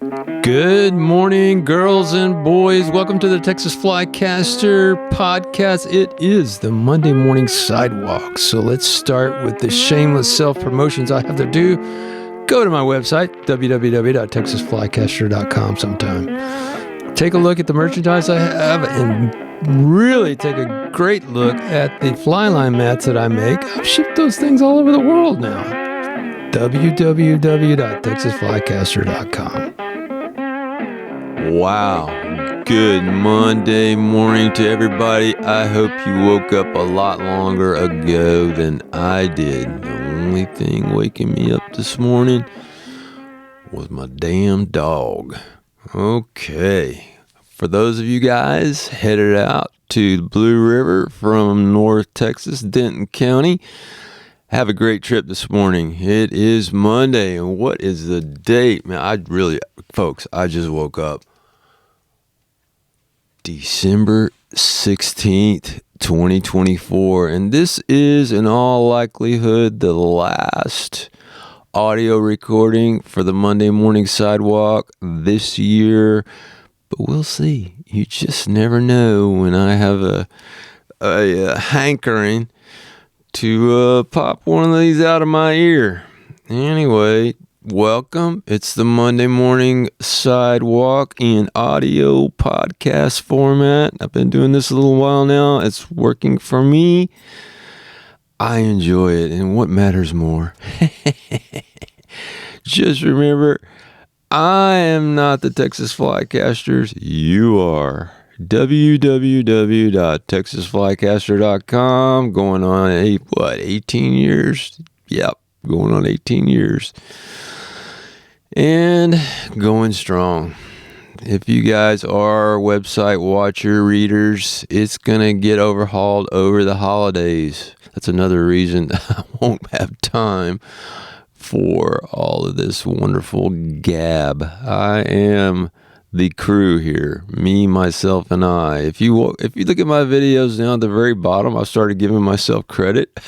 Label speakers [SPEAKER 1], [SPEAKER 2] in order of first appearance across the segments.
[SPEAKER 1] Good morning, girls and boys. Welcome to the Texas Flycaster podcast. It is the Monday morning sidewalk. So let's start with the shameless self-promotions I have to do. Go to my website, www.texasflycaster.com sometime. Take a look at the merchandise I have and really take a great look at the fly line mats that I make. I've shipped those things all over the world now. www.texasflycaster.com. Wow. Good Monday morning to everybody. I hope you woke up a lot longer ago than I did. The only thing waking me up this morning was my damn dog. Okay. For those of you guys headed out to the Blue River from North Texas, Denton County, have a great trip this morning. It is Monday, and what is the date? Man, folks, I just woke up. December 16th, 2024, and this is in all likelihood the last audio recording for the Monday morning sidewalk this year, but we'll see. You just never know when I have a hankering to pop one of these out of my ear. Anyway, welcome. It's the Monday morning sidewalk in audio podcast format. I've been doing this a little while now. It's working for me. I enjoy it. And what matters more? Just remember, I am not the Texas Flycasters. You are. www.texasflycaster.com. Going on 18 years? Yep, going on 18 years. And going strong. If you guys are website watcher readers, it's going to get overhauled over the holidays. That's another reason I won't have time for all of this wonderful gab. I am the crew here, me, myself, and I. If you look at my videos down at the very bottom, I've started giving myself credit.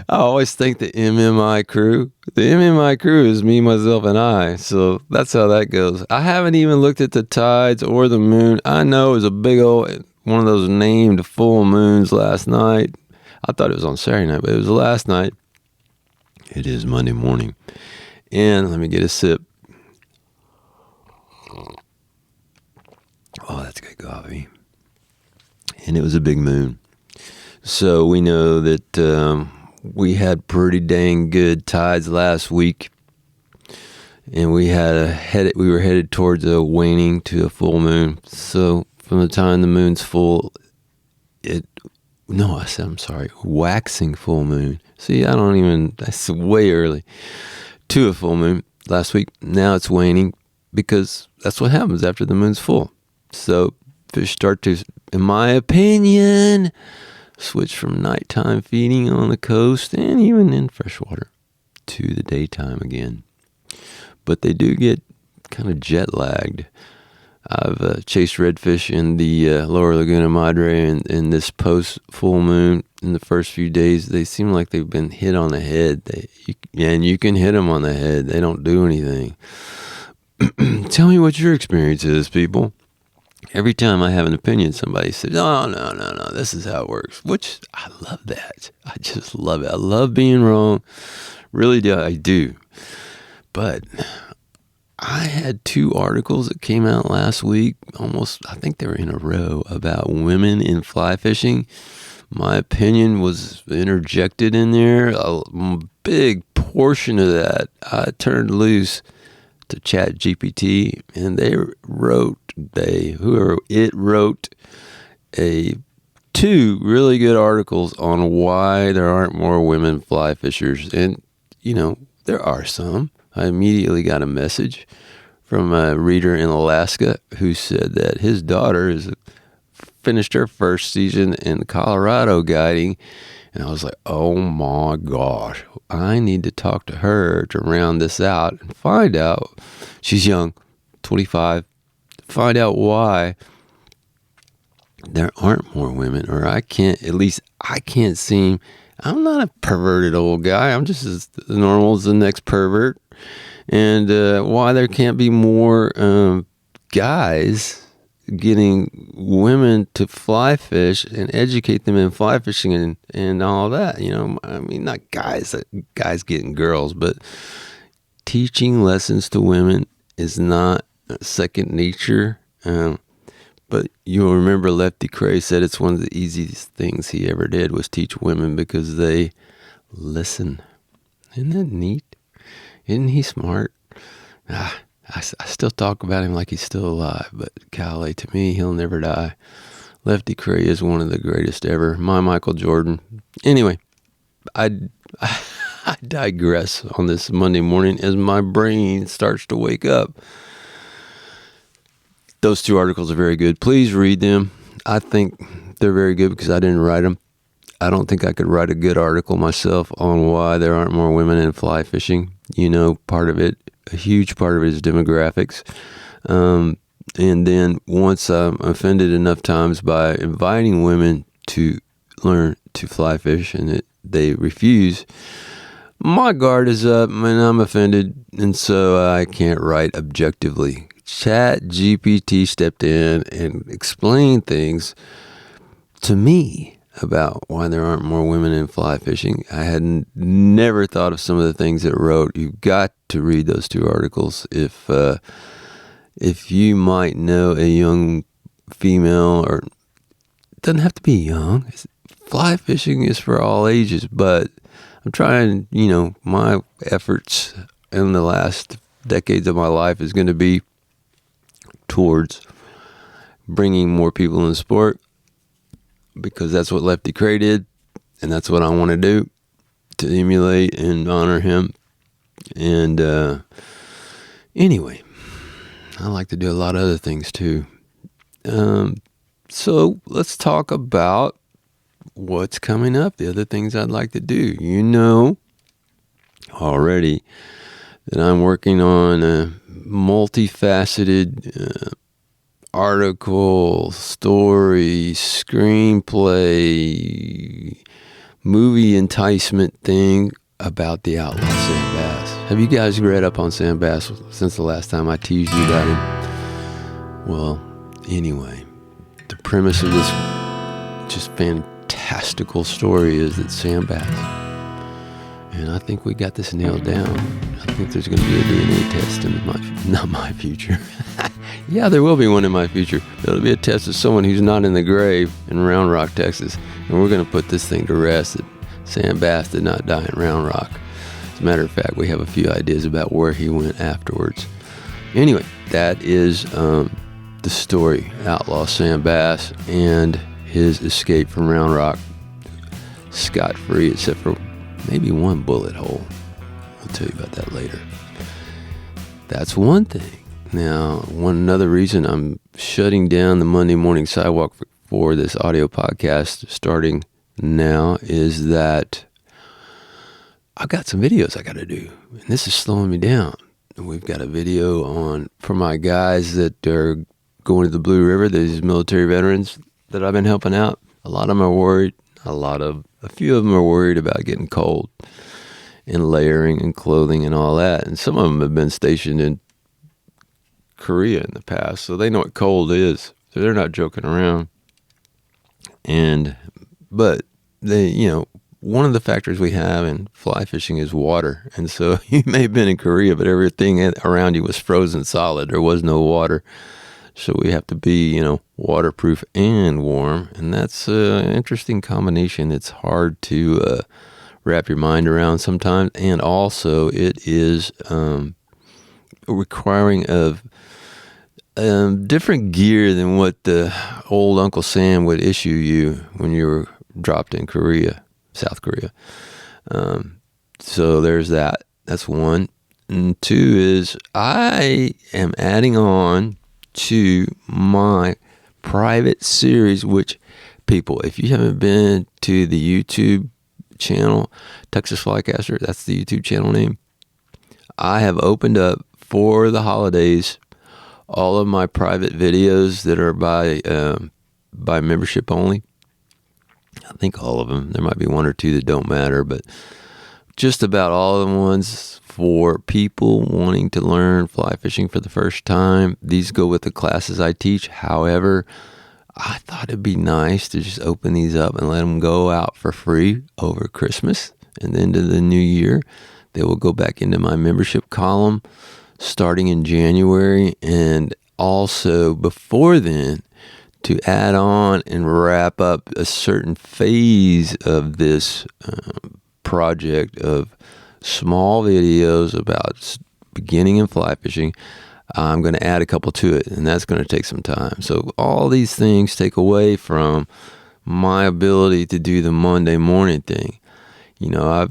[SPEAKER 1] I always think the MMI crew. The MMI crew is me, myself, and I. So that's how that goes. I haven't even looked at the tides or the moon. I know it was a big old one of those named full moons last night. I thought it was on Saturday night, but it was last night. It is Monday morning. And let me get a sip. Oh, that's good coffee. And it was a big moon. So we know that we had pretty dang good tides last week. And we were headed towards a waning to a full moon. So from the time the moon's full, waxing full moon. See, that's way early. To a full moon last week. Now it's waning because that's what happens after the moon's full. So fish start to, in my opinion, switch from nighttime feeding on the coast and even in freshwater to the daytime again. But they do get kind of jet lagged. I've chased redfish in the lower Laguna Madre and this post full moon in the first few days. They seem like they've been hit on the head. And you can hit them on the head. They don't do anything. Tell me what your experience is, people. Every time I have an opinion, somebody says, no, this is how it works, which I love that. I just love it. I love being wrong. Really do. I do. But I had 2 articles that came out last week, I think they were in a row, about women in fly fishing. My opinion was interjected in there. A big portion of that I turned loose to CHATgpt, and it wrote 2 really good articles on why there aren't more women fly fishers. And, there are some. I immediately got a message from a reader in Alaska who said that his daughter has finished her first season in Colorado guiding. And I was like, oh my gosh, I need to talk to her to round this out and find out. She's young, 25. Find out why there aren't more women, or I can't seem, I'm not a perverted old guy. I'm just as normal as the next pervert. and why there can't be more guys getting women to fly fish and educate them in fly fishing and all that. You know, I mean, not guys getting girls, but teaching lessons to women is not second nature. But you'll remember Lefty Kreh said it's one of the easiest things he ever did was teach women because they listen. Isn't that neat? Isn't he smart? I still talk about him like he's still alive, but golly, to me, he'll never die. Lefty Kreh is one of the greatest ever. My Michael Jordan. Anyway, I digress on this Monday morning as my brain starts to wake up. Those 2 articles are very good. Please read them. I think they're very good because I didn't write them. I don't think I could write a good article myself on why there aren't more women in fly fishing. You know, a huge part of it is demographics. And then once I'm offended enough times by inviting women to learn to fly fish and they refuse, my guard is up and I'm offended, and so I can't write objectively. ChatgPT stepped in and explained things to me about why there aren't more women in fly fishing. I had never thought of some of the things it wrote. You've got to read those 2 articles if you might know a young female, or it doesn't have to be young. Fly fishing is for all ages, but I'm trying, my efforts in the last decades of my life is going to be towards bringing more people in the sport, because that's what Lefty Kreh did, and that's what I want to do, to emulate and honor him. And anyway, I like to do a lot of other things too. So let's talk about what's coming up, the other things I'd like to do. You know already that I'm working on a multifaceted article, story, screenplay, movie enticement thing about the outlaw Sam Bass. Have you guys read up on Sam Bass since the last time I teased you about him? Well, anyway, the premise of this just fantastical story is that Sam Bass, and I think we got this nailed down. I think there's going to be a DNA test in not my future. Yeah, there will be one in my future. There'll be a test of someone who's not in the grave in Round Rock, Texas. And we're going to put this thing to rest that Sam Bass did not die in Round Rock. As a matter of fact, we have a few ideas about where he went afterwards. Anyway, that is the story. Outlaw Sam Bass and his escape from Round Rock. Scot-free, except for maybe one bullet hole. I'll tell you about that later. That's one thing. Now, another reason I'm shutting down the Monday morning Sidewalk for this audio podcast starting now is that I've got some videos I got to do, and this is slowing me down. We've got a video for my guys that are going to the Blue River, these military veterans that I've been helping out. A lot of them are worried. A few of them are worried about getting cold and layering and clothing and all that. And some of them have been stationed in Korea in the past, so they know what cold is. So they're not joking around. But they, one of the factors we have in fly fishing is water. And so you may have been in Korea, but everything around you was frozen solid. There was no water. So we have to be, waterproof and warm. And that's an interesting combination. It's hard to wrap your mind around sometimes. And also it is requiring of different gear than what the old Uncle Sam would issue you when you were dropped in Korea, South Korea. So there's that. That's one. And 2 is I am adding on to my private series, which people, if you haven't been to the YouTube channel, Texas Flycaster, that's the YouTube channel name, I have opened up for the holidays all of my private videos that are by membership only. I think all of them. There might be 1 or 2 that don't matter, but just about all of the ones for people wanting to learn fly fishing for the first time. These go with the classes I teach. However, I thought it'd be nice to just open these up and let them go out for free over Christmas and then to the new year. They will go back into my membership column starting in January, and also before then to add on and wrap up a certain phase of this project of small videos about beginning in fly fishing. I'm going to add a couple to it, and that's going to take some time. So all these things take away from my ability to do the Monday morning thing. You know,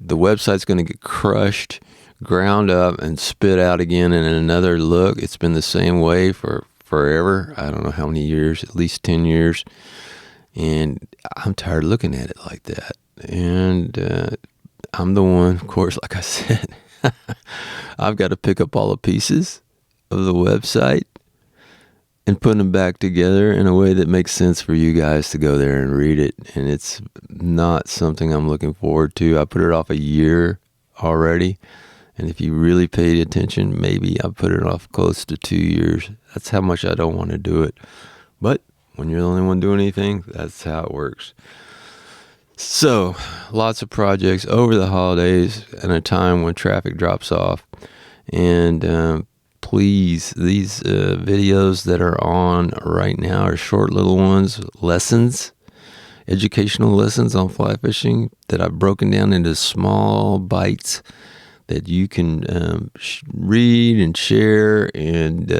[SPEAKER 1] the website's going to get crushed, ground up, and spit out again in another look. It's been the same way for forever. I don't know how many years, at least 10 years. And I'm tired of looking at it like that. And I'm the one, of course, like I said, I've got to pick up all the pieces of the website and put them back together in a way that makes sense for you guys to go there and read it. And it's not something I'm looking forward to. I put it off a year already. And if you really paid attention, maybe I put it off close to 2 years. That's how much I don't want to do it. But when you're the only one doing anything, that's how it works. So, lots of projects over the holidays and a time when traffic drops off. And please, these videos that are on right now are short little ones, lessons, educational lessons on fly fishing that I've broken down into small bites that you can read and share. And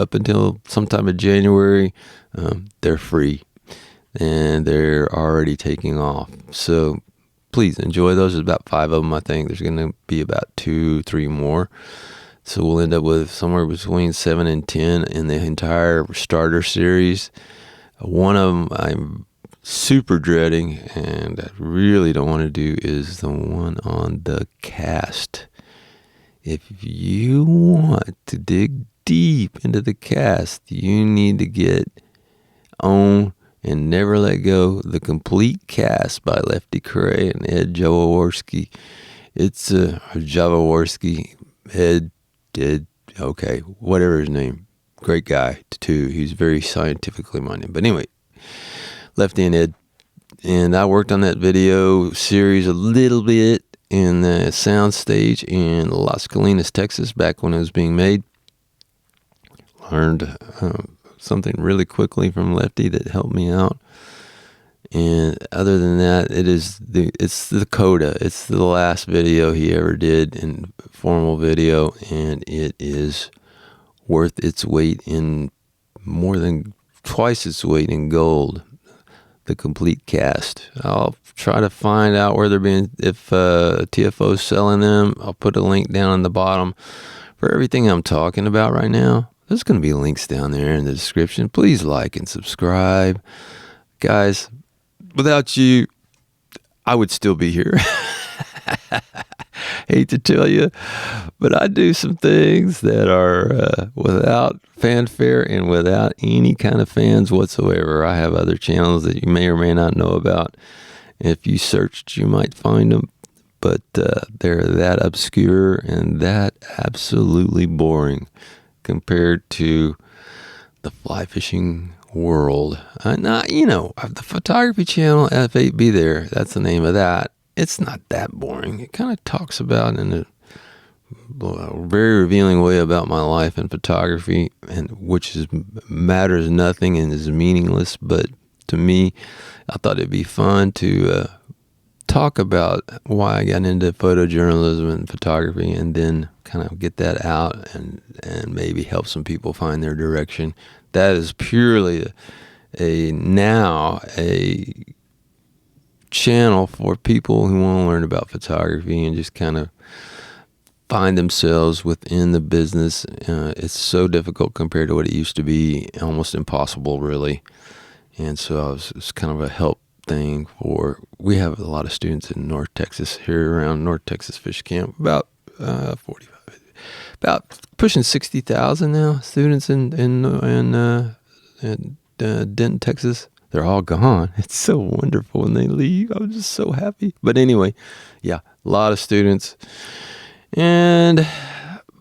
[SPEAKER 1] up until sometime in January, they're free. And they're already taking off. So please enjoy those. There's about 5 of them, I think. There's going to be about 2, 3 more. So we'll end up with somewhere between 7 and 10 in the entire starter series. One of them I'm super dreading and I really don't want to do is the one on the cast. If you want to dig deep into the cast, you need to get on and Never Let Go, The Complete Cast by Lefty, Kreh, and Ed Jawowowrski. It's Jawowowrski, Ed, okay, whatever his name. Great guy, too. He's very scientifically minded. But anyway, Lefty and Ed. And I worked on that video series a little bit in the soundstage in Las Colinas, Texas, back when it was being made. Learned something really quickly from Lefty that helped me out. And other than that, it's the coda. It's the last video he ever did in formal video, and it is worth its weight in more than twice its weight in gold. The complete cast. I'll try to find out where they're being, if TFO's selling them. I'll put a link down in the bottom for everything I'm talking about right now. There's going to be links down there in the description. Please like and subscribe. Guys, without you, I would still be here. Hate to tell you, but I do some things that are without fanfare and without any kind of fans whatsoever. I have other channels that you may or may not know about. If you searched, you might find them, but they're that obscure and that absolutely boring compared to the fly fishing world. The photography channel, F8B there, that's the name of that. It's not that boring. It kind of talks about in a very revealing way about my life in photography, and matters nothing and is meaningless. But to me, I thought it'd be fun to talk about why I got into photojournalism and photography, and then kind of get that out and maybe help some people find their direction. That is purely a channel for people who want to learn about photography and just kind of find themselves within the business. It's so difficult compared to what it used to be, almost impossible, really. And so it's kind of a help thing we have a lot of students in North Texas, here around North Texas Fish Camp, about 45, about pushing 60,000 now, students in Denton, Texas. They're all gone. It's so wonderful when they leave. I'm just so happy. But anyway, yeah, a lot of students. And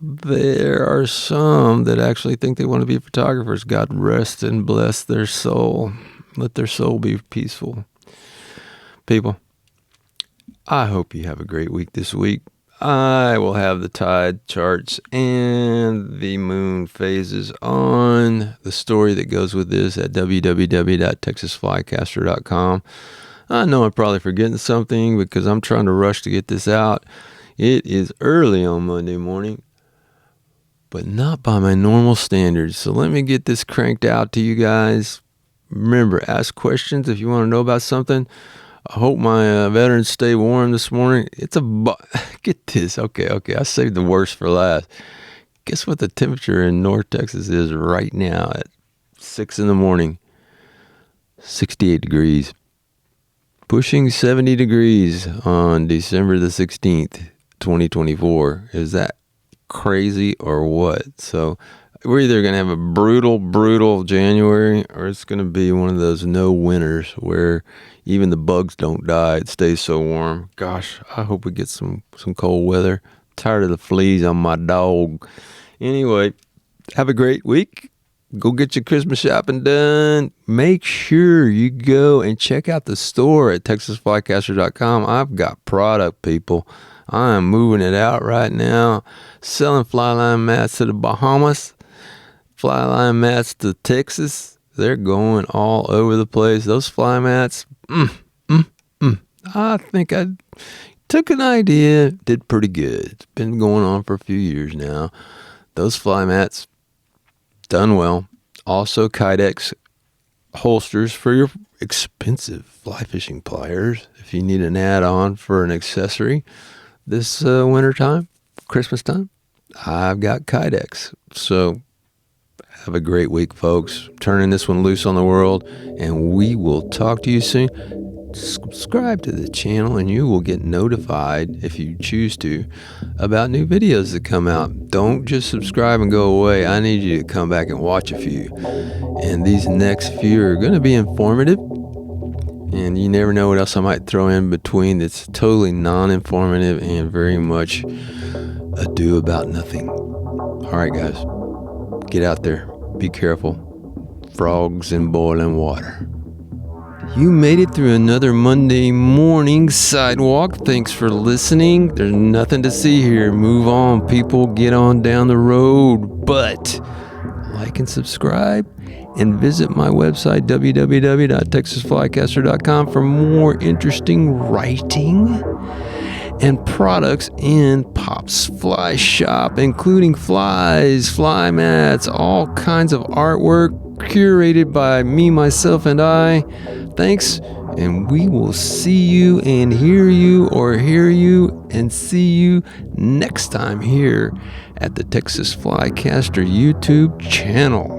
[SPEAKER 1] there are some that actually think they want to be photographers. God rest and bless their soul. Let their soul be peaceful. People, I hope you have a great week this week. I will have the tide charts and the moon phases on the story that goes with this at www.texasflycaster.com. I know I'm probably forgetting something because I'm trying to rush to get this out. It is early on Monday morning, but not by my normal standards. So let me get this cranked out to you guys. Remember, ask questions if you want to know about something. I hope my veterans stay warm this morning. Get this. Okay. I saved the worst for last. Guess what the temperature in North Texas is right now at 6 in the morning? 68 degrees. Pushing 70 degrees on December the 16th, 2024. Is that crazy or what? So we're either going to have a brutal January, or it's going to be one of those no winters where even the bugs don't die. It stays so warm. Gosh, I hope we get some cold weather. I'm tired of the fleas on my dog. Anyway, have a great week. Go get your Christmas shopping done. Make sure you go and check out the store at TexasFlycaster.com. I've got product, people. I am moving it out right now. Selling fly line mats to the Bahamas. Fly line mats to Texas. They're going all over the place. Those fly mats, I think I took an idea, did pretty good. It's been going on for a few years now. Those fly mats, done well. Also, Kydex holsters for your expensive fly fishing pliers. If you need an add-on for an accessory this winter time, Christmas time, I've got Kydex. So have a great week, folks. Turning this one loose on the world, and we will talk to you soon. Subscribe to the channel and you will get notified, if you choose to, about new videos that come out. Don't just subscribe and go away. I need you to come back and watch a few. And these next few are going to be informative. And you never know what else I might throw in between that's totally non-informative and very much ado about nothing. All right, guys. Get out there. Be careful. Frogs in boiling water. You made it through another Monday morning Sidewalk. Thanks for listening. There's nothing to see here. Move on, people. Get on down the road. But like and subscribe and visit my website, www.texasflycaster.com, for more interesting writing and products in Pop's Fly Shop, including flies, fly mats, all kinds of artwork curated by me, myself, and I. Thanks, and we will see you and hear you, or hear you and see you next time here at the Texas Flycaster YouTube channel.